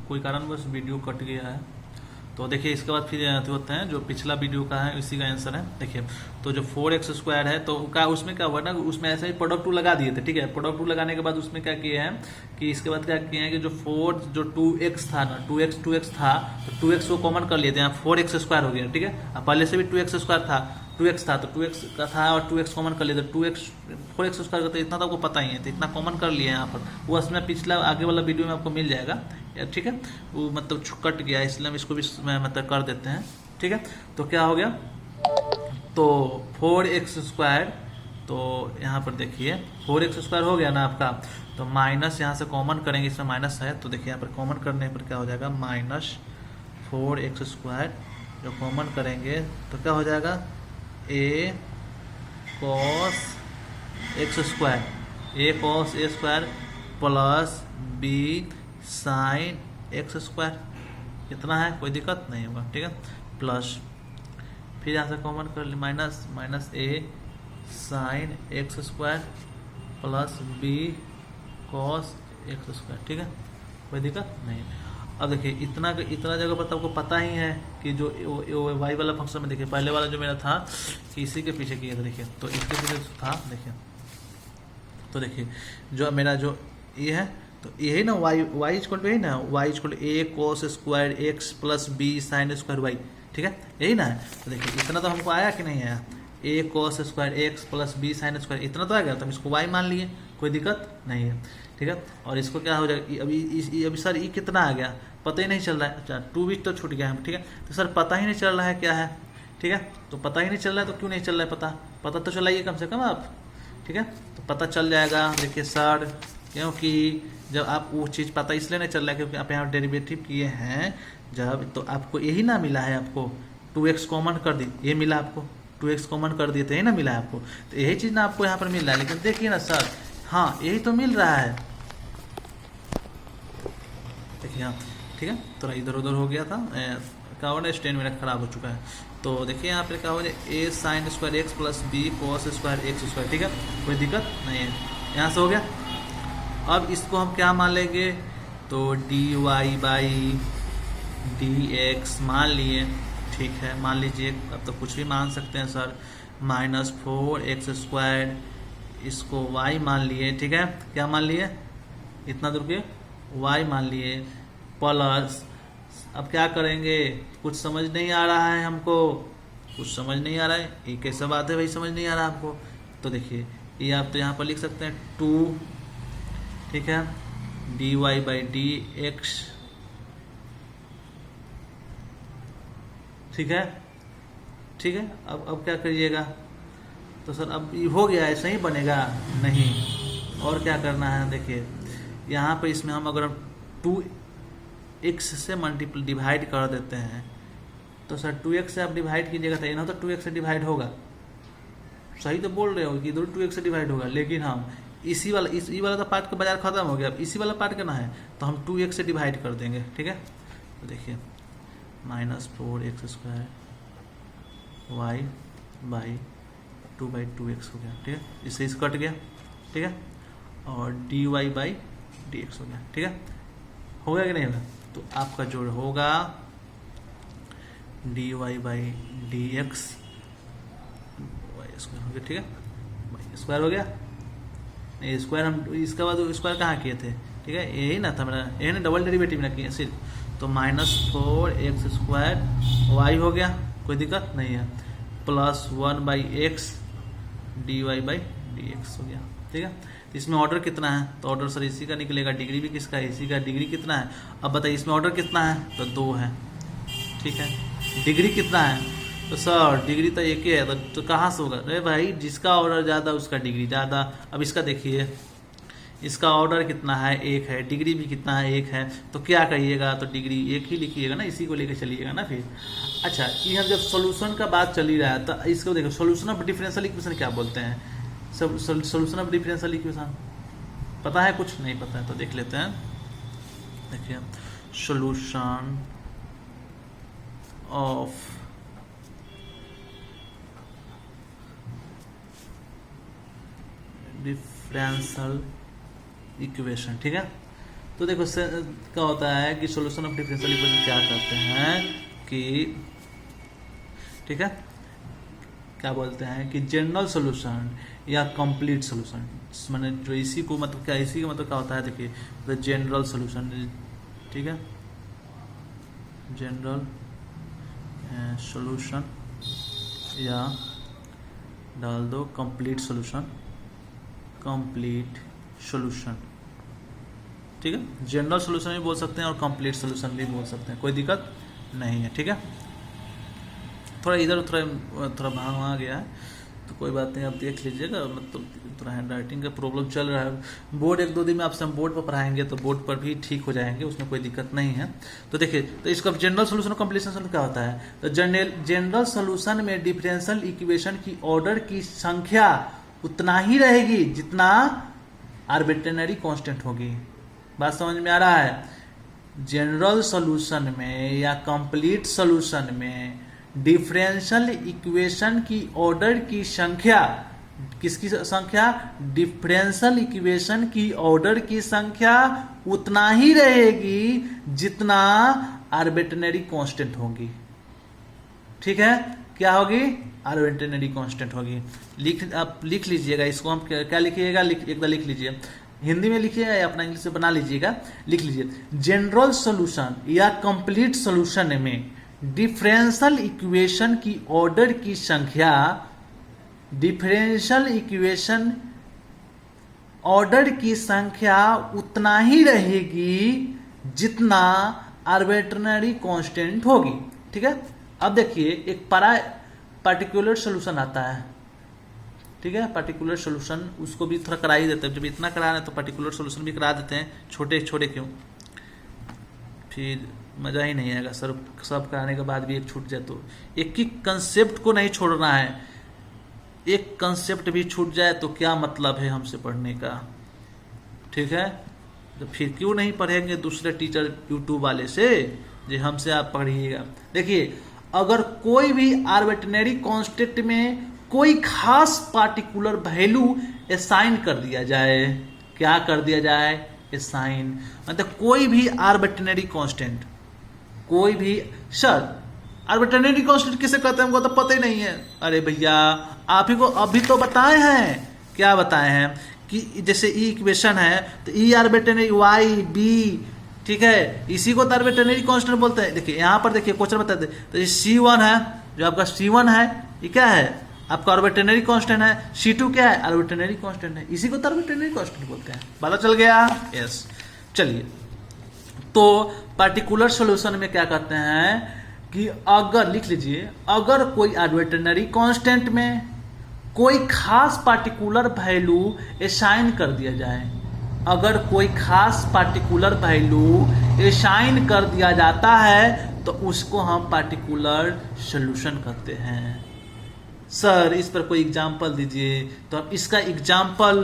कोई कारणवश video cut गया है। तो देखिए इसके बाद फिर होते हैं जो पिछला वीडियो का है इसी का आंसर है। देखिए तो जो 4x² है तो का उसमें क्या हुआ ना, उसमें ऐसे ही प्रोडक्ट 2 लगा दिए थे, ठीक है। प्रोडक्ट 2 लगाने के बाद उसमें क्या किए हैं कि इसके बाद क्या किए हैं कि जो 2x था ना, 2x था तो 2x को कॉमन कर लिए थे, यहाँ 4x² हो गया, ठीक है। अब पहले से भी 2x² था, 2x था तो 2x का था और 2x कॉमन कर लिए तो 4x² का, तो इतना तो आपको पता ही है, तो इतना कॉमन कर लिए यहाँ पर। वो उसमें पिछला आगे वाला वीडियो में आपको मिल जाएगा, ठीक है। वो मतलब कट गया इसलिए हम इसको भी मतलब कर देते हैं, ठीक है। तो क्या हो गया, तो 4x², तो यहाँ पर देखिए 4x² हो गया ना आपका, तो माइनस यहाँ से कॉमन करेंगे, इसमें माइनस है तो देखिए यहाँ पर कॉमन करने पर क्या हो जाएगा, -4x²। जो कॉमन करेंगे तो क्या हो जाएगा, a cos x² plus b sin x²। कितना है, कोई दिक्कत नहीं होगा, ठीक है। प्लस फिर यहाँ से कॉमन कर ली minus a sin x² plus b cos x², ठीक है, कोई दिक्कत नहीं। अब देखिए इतना जगह पर तो आपको पता ही है कि जो वाई वाला फंक्शन में देखिए पहले वाला जो मेरा था कि इसी के पीछे किया था, देखिए तो इसके पीछे था, देखिए तो देखिए जो मेरा जो ये है तो यही ना y इक्वल टू यही ना, y equal to a cos² x plus b sin² y, ठीक है, यही ना है। तो देखिए इतना तो हमको आया कि नहीं आया, a cos² x plus b sin², इतना तो आ गया, तो हम इसको y मान लिए, कोई दिक्कत नहीं है, ठीक है। और इसको क्या हो जाएगा, अभी सर ये कितना आ गया पता ही नहीं चल रहा है, अच्छा 2 बीच तो छूट गया हम, ठीक है। तो सर पता ही नहीं चल रहा है क्या है, ठीक है। तो पता ही नहीं चल रहा है तो क्यों नहीं चल रहा है, पता तो चलाइए कम से कम आप, ठीक है। तो पता चल जाएगा, देखिए सर क्योंकि जब आप वो चीज़ पता इसलिए नहीं चल रहा है क्योंकि आप यहाँ डेरिवेटिव किए हैं जब, तो आपको यही ना मिला है, आपको 2x कॉमन कर दी, ये मिला आपको 2x कॉमन कर दिए तो यही ना मिला है आपको, तो यही चीज़ ना आपको यहाँ पर मिल रहा है। लेकिन देखिए ना सर, हाँ यही तो मिल रहा है, देखिए हाँ, ठीक है। थोड़ा इधर उधर हो गया था, क्या हो रहा है, स्टैंड मेरा खराब हो चुका है। तो देखिए यहाँ पे क्या हो जाए, a sin² x plus b cos² x², ठीक है, कोई दिक्कत नहीं है, यहाँ से हो गया। अब इसको हम क्या मान लेंगे, तो dy/dx मान लिए, ठीक है, मान लीजिए, अब तो कुछ भी मान सकते हैं सर, -4x², इसको y मान लिए, ठीक है, क्या मान लिए, इतना दूर के y मान लिए, प्लस अब क्या करेंगे, कुछ समझ नहीं आ रहा है हमको, कुछ समझ नहीं आ रहा है, ये कैसा बात है भाई, समझ नहीं आ रहा आपको। तो देखिए ये आप तो यहाँ पर लिख सकते हैं 2, ठीक है, dy/dx, ठीक है, ठीक है। अब क्या करिएगा, तो सर अब ये हो गया, ऐसा ही बनेगा नहीं, और क्या करना है, देखिए यहाँ पर इसमें हम अगर 2x से डिवाइड कर देते हैं तो सर 2x से आप डिवाइड कीजिएगा तो ये ना, तो 2x से डिवाइड होगा, सही तो बोल रहे हो कि इधर 2x से डिवाइड होगा, लेकिन हम इसी वाला तो पार्ट का बाजार खत्म हो गया, अब इसी वाला पार्ट करना है तो हम 2x से डिवाइड कर देंगे, ठीक है। तो देखिए -4x² y/2/2x हो गया, ठीक है, इससे इस कट गया, ठीक है, और dy/dx हो गया, ठीक है, हो गया कि नहीं होगा। तो आपका जो होगा dy/dx y² हो गया, ठीक है, y² हो गया, ये स्क्वायर हम इसके बाद स्क्वायर कहाँ किए थे, ठीक है, यही ना था मेरा, यही ना डबल डेरिवेटिव ना किए सिर्फ, तो -4x² y हो गया, कोई दिक्कत नहीं है, प्लस 1/x dy/dx हो गया, ठीक है। तो इसमें ऑर्डर कितना है, तो ऑर्डर सर इसी का निकलेगा, डिग्री भी किसका है, इसी का, डिग्री कितना है, अब बताइए इसमें ऑर्डर कितना है, तो 2 है, ठीक है। डिग्री कितना है, तो सर डिग्री तो एक ही है, तो कहाँ से होगा, अरे भाई जिसका ऑर्डर ज़्यादा उसका डिग्री ज़्यादा। अब इसका देखिए, इसका ऑर्डर कितना है, 1 है, डिग्री भी कितना है, 1 है, तो क्या कहिएगा, तो डिग्री 1 ही लिखिएगा ना, इसी को लेकर चलिएगा ना फिर। अच्छा ये हम जब सोल्यूशन का बात चल ही रहा है तो इसको देखो, सोल्यूशन ऑफ डिफरेंशियल इक्वेशन क्या बोलते हैं, सब सोल्यूशन ऑफ डिफरेंशियल इक्वेशन पता है, कुछ नहीं पता है तो देख लेते हैं। देखिए सोल्यूशन ऑफ डिफरेंशियल इक्वेशन, ठीक है, तो देखो क्या होता है कि सॉल्यूशन ऑफ डिफरेंशियल इक्वेशन क्या करते हैं कि, ठीक है, क्या बोलते हैं कि जनरल सॉल्यूशन या कंप्लीट सॉल्यूशन, माने जो इसी को मतलब क्या, इसी का मतलब क्या होता है, देखिए द जनरल सॉल्यूशन, ठीक है, जनरल सॉल्यूशन या डाल दो कंप्लीट सॉल्यूशन, कंप्लीट सॉल्यूशन, ठीक है, जनरल सॉल्यूशन भी बोल सकते हैं और कंप्लीट सॉल्यूशन भी बोल सकते हैं, कोई दिक्कत नहीं है, ठीक है। थोड़ा इधर थोड़ा भाग आ गया है तो कोई बात नहीं, आप देख लीजिएगा, मतलब थोड़ा हैंड राइटिंग का प्रॉब्लम चल रहा है। बोर्ड 1-2 दिन में आपसे हम बोर्ड पर पढ़ाएंगे तो बोर्ड पर भी ठीक हो जाएंगे, उसमें कोई दिक्कत नहीं है। तो देखिए, तो इसका जनरल सोल्यूशन और कंप्लीट सोल्यूशन क्या होता है, तो जनरल सोल्यूशन में डिफरेंशियल इक्वेशन की ऑर्डर की संख्या उतना ही रहेगी जितना आर्बिट्रेरी कांस्टेंट होगी। बात समझ में आ रहा है? जनरल सोल्यूशन में या कंप्लीट सोल्यूशन में डिफरेंशियल इक्वेशन की ऑर्डर की संख्या, किसकी संख्या, डिफरेंशियल इक्वेशन की ऑर्डर की संख्या उतना ही रहेगी जितना आर्बिट्रेरी कांस्टेंट होगी, ठीक है। क्या होगी? आर्बिट्रेरी कांस्टेंट होगी। आप लिख लीजिएगा इसको, हम क्या लिखिएगा, एक बार लिख लीजिए, हिंदी में लिखिएगा या अपना इंग्लिश से बना लीजिएगा, लिख लीजिए, जनरल सॉल्यूशन या कंप्लीट सॉल्यूशन में डिफरेंशियल इक्वेशन की ऑर्डर की संख्या, डिफरेंशियल इक्वेशन ऑर्डर की संख्या उतना ही रहेगी जितना आर्बिट्रेरी कांस्टेंट होगी, ठीक है। अब देखिए एक पार्टिकुलर सॉल्यूशन आता है, ठीक है, पार्टिकुलर सॉल्यूशन उसको भी थोड़ा करा ही देते हैं, जब इतना करा है तो पार्टिकुलर सॉल्यूशन भी करा देते हैं, छोटे छोटे क्यों, फिर मज़ा ही नहीं आएगा। सब कराने के बाद भी एक छूट जाए तो, एक ही कंसेप्ट को नहीं छोड़ना है, एक कंसेप्ट भी छूट जाए तो क्या मतलब है हमसे पढ़ने का, ठीक है। तो फिर क्यों नहीं पढ़ेंगे दूसरे टीचर यूट्यूब वाले से, जो हमसे आप पढ़िएगा। देखिए, अगर कोई भी आर्बिट्रेरी कांस्टेंट में कोई खास पार्टिकुलर वैल्यू असाइन कर दिया जाए, क्या कर दिया जाए, असाइन, मतलब कोई भी आर्बिट्रेरी कांस्टेंट, कोई भी, सर आर्बिट्रेरी कांस्टेंट किसे कहते हैं हमको तो पता ही नहीं है। अरे भैया आप ही को अभी तो बताए हैं, क्या बताए हैं कि जैसे ई इक्वेशन है तो ई आर्बिट्रेरी वाई बी, ठीक है, इसी को तो आर्बिट्रेरी कांस्टेंट बोलते हैं। देखिए यहाँ पर देखिए क्वेश्चन बताते हैं, तो ये C1 है, जो आपका C1 है ये क्या है, आपका आर्बिट्रेरी कांस्टेंट है। C2 क्या है, आर्बिट्रेरी कांस्टेंट है, इसी को तो आर्बिट्रेरी कांस्टेंट बोलते हैं। पता चल गया? यस। चलिए, तो पार्टिकुलर सॉल्यूशन में क्या कहते हैं कि अगर, लिख लीजिए, अगर कोई आर्बिट्रेरी कांस्टेंट में कोई खास पार्टिकुलर वैल्यू असाइन कर दिया जाए, अगर कोई खास पार्टिकुलर वैल्यू असाइन कर दिया जाता है तो उसको हम पार्टिकुलर सॉल्यूशन कहते हैं। सर इस पर कोई एग्जाम्पल दीजिए, तो हम इसका एग्जाम्पल